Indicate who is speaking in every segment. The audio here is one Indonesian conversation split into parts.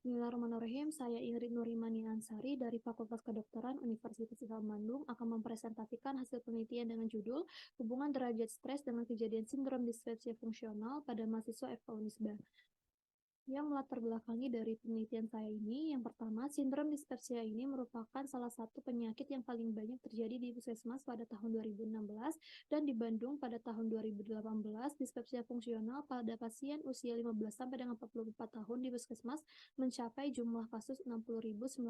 Speaker 1: Bismillahirrahmanirrahim. Saya Ingrid Nurimani Ansari dari Fakultas Kedokteran Universitas Islam Bandung akan mempresentasikan hasil penelitian dengan judul Hubungan derajat stres dengan kejadian sindrom dispepsia fungsional pada mahasiswa FK Unisba. Yang melatar belakangi dari penelitian saya ini, yang pertama, sindrom dispepsia ini merupakan salah satu penyakit yang paling banyak terjadi di Puskesmas pada tahun 2016 dan di Bandung pada tahun 2018. Dispepsia fungsional pada pasien usia 15 sampai dengan 44 tahun di Puskesmas mencapai jumlah kasus 60.990.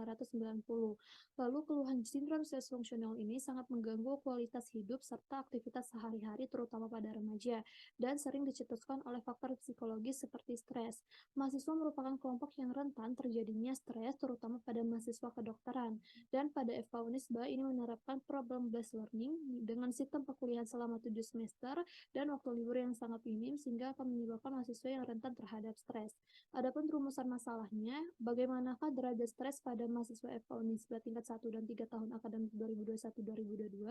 Speaker 1: Lalu keluhan sindrom stres fungsional ini sangat mengganggu kualitas hidup serta aktivitas sehari-hari terutama pada remaja dan sering dicetuskan oleh faktor psikologis seperti stres. Mahasiswa merupakan kelompok yang rentan terjadinya stres, terutama pada mahasiswa kedokteran. Dan pada FK Unisba ini menerapkan problem-based learning dengan sistem perkuliahan selama 7 semester dan waktu libur yang sangat minim sehingga akan menyebabkan mahasiswa yang rentan terhadap stres. Adapun rumusan masalahnya, bagaimanakah derajat stres pada mahasiswa FK Unisba tingkat 1 dan 3 tahun akademik 2021-2022,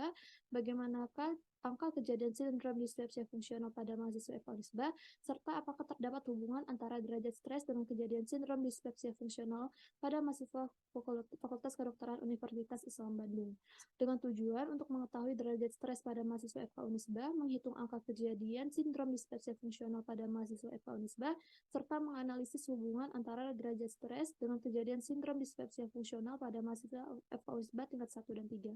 Speaker 1: bagaimanakah angka kejadian sindrom dispepsia fungsional pada mahasiswa FK Unisba, serta apakah terdapat hubungan antara derajat stres dengan kejadian sindrom dispepsia fungsional pada mahasiswa Fakultas Kedokteran Universitas Islam Bandung. Dengan tujuan untuk mengetahui derajat stres pada mahasiswa FK Unisba, menghitung angka kejadian sindrom dispepsia fungsional pada mahasiswa FK Unisba, serta menganalisis hubungan antara derajat stres dengan kejadian sindrom dispepsia fungsional pada mahasiswa FK Unisba tingkat 1 dan 3.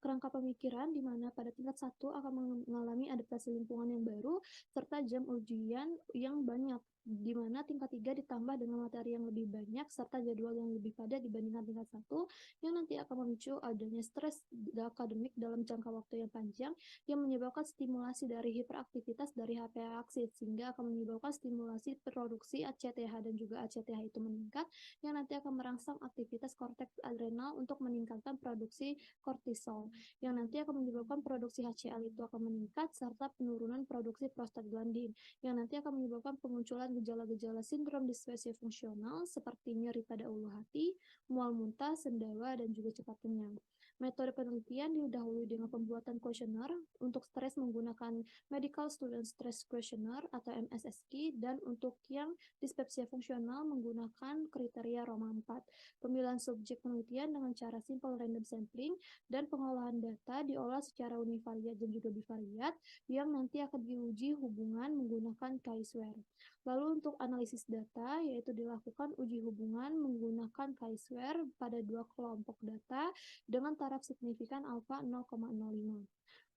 Speaker 1: Kerangka pemikiran di mana pada tingkat 1 akan mengalami adaptasi lingkungan yang baru serta jam ujian yang banyak, di mana tingkat 3 ditambah dengan materi yang lebih banyak serta jadwal yang lebih padat dibandingkan tingkat 1 yang nanti akan memicu adanya stres akademik dalam jangka waktu yang panjang yang menyebabkan stimulasi dari hiperaktivitas dari HPA aksis sehingga akan menyebabkan stimulasi produksi ACTH dan juga ACTH itu meningkat yang nanti akan merangsang aktivitas korteks adrenal untuk meningkatkan produksi kortisol yang nanti akan menyebabkan produksi HCl itu akan meningkat serta penurunan produksi prostaglandin yang nanti akan menyebabkan pemunculan gejala-gejala sindrom dispepsia fungsional seperti nyeri pada ulu hati, mual muntah, sendawa, dan juga cepat kenyang. Metode penelitian didahului dengan pembuatan kuesioner untuk stres menggunakan Medical Student Stress Questionnaire atau MSSQ dan untuk yang dispepsia fungsional menggunakan kriteria Roma 4. Pemilihan subjek penelitian dengan cara simple random sampling dan pengolahan data diolah secara univariat dan juga bivariat yang nanti akan diuji hubungan menggunakan chi-square. Lalu untuk analisis data, yaitu dilakukan uji hubungan menggunakan chi-square pada dua kelompok data dengan taraf signifikan alfa 0,05.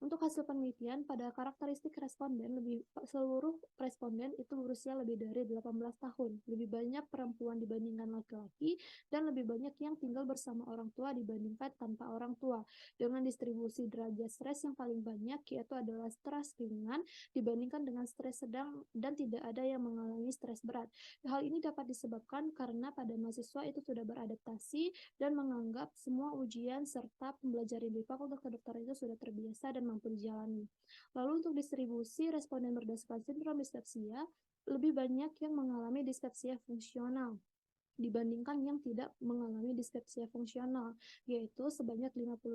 Speaker 1: Untuk hasil penelitian, pada karakteristik responden, seluruh responden itu berusia lebih dari 18 tahun, lebih banyak perempuan dibandingkan laki-laki, dan lebih banyak yang tinggal bersama orang tua dibandingkan tanpa orang tua, dengan distribusi derajat stres yang paling banyak, yaitu adalah stres ringan dibandingkan dengan stres sedang dan tidak ada yang mengalami stres berat. Hal ini dapat disebabkan karena pada mahasiswa itu sudah beradaptasi dan menganggap semua ujian serta pembelajaran di Fakultas Kedokteran itu sudah terbiasa dan mampu dijalani. Lalu untuk distribusi responden berdasarkan sindrom dispepsia, lebih banyak yang mengalami dispepsia fungsional dibandingkan yang tidak mengalami dispepsia fungsional, yaitu sebanyak 52%.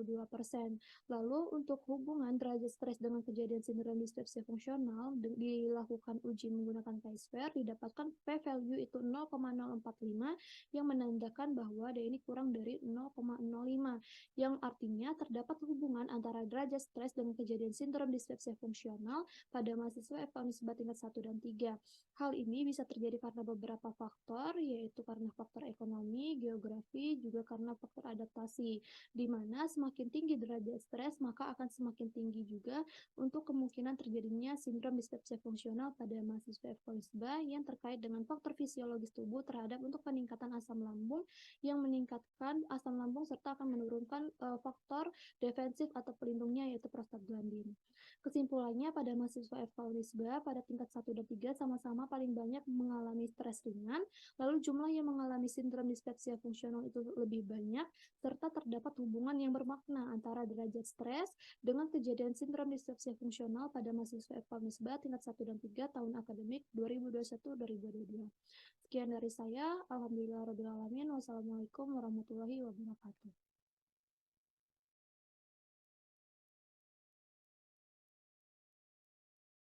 Speaker 1: Lalu untuk hubungan derajat stres dengan kejadian sindrom dispepsia fungsional dilakukan uji menggunakan chi-square, didapatkan p-value itu 0,045 yang menandakan bahwa dia ini kurang dari 0,05, yang artinya terdapat hubungan antara derajat stres dengan kejadian sindrom dispepsia fungsional pada mahasiswa FK Unisba tingkat 1 dan 3. Hal ini bisa terjadi karena beberapa faktor, yaitu karena faktor ekonomi, geografi, juga karena faktor adaptasi, di mana semakin tinggi derajat stres, maka akan semakin tinggi juga untuk kemungkinan terjadinya sindrom dispepsia fungsional pada mahasiswa FK Unisba yang terkait dengan faktor fisiologis tubuh terhadap untuk peningkatan asam lambung yang meningkatkan asam lambung serta akan menurunkan faktor defensif atau pelindungnya yaitu prostaglandin. Kesimpulannya, pada mahasiswa FK Unisba pada tingkat 1 dan 3 sama-sama paling banyak mengalami stres ringan, lalu jumlah yang mengalami sindrom dispepsia fungsional itu lebih banyak, serta terdapat hubungan yang bermakna antara derajat stres dengan kejadian sindrom dispepsia fungsional pada mahasiswa FK Unisba tingkat 1 dan 3 tahun akademik 2021-2022. Sekian dari saya, alhamdulillahirabbil alamin. Wassalamualaikum warahmatullahi wabarakatuh.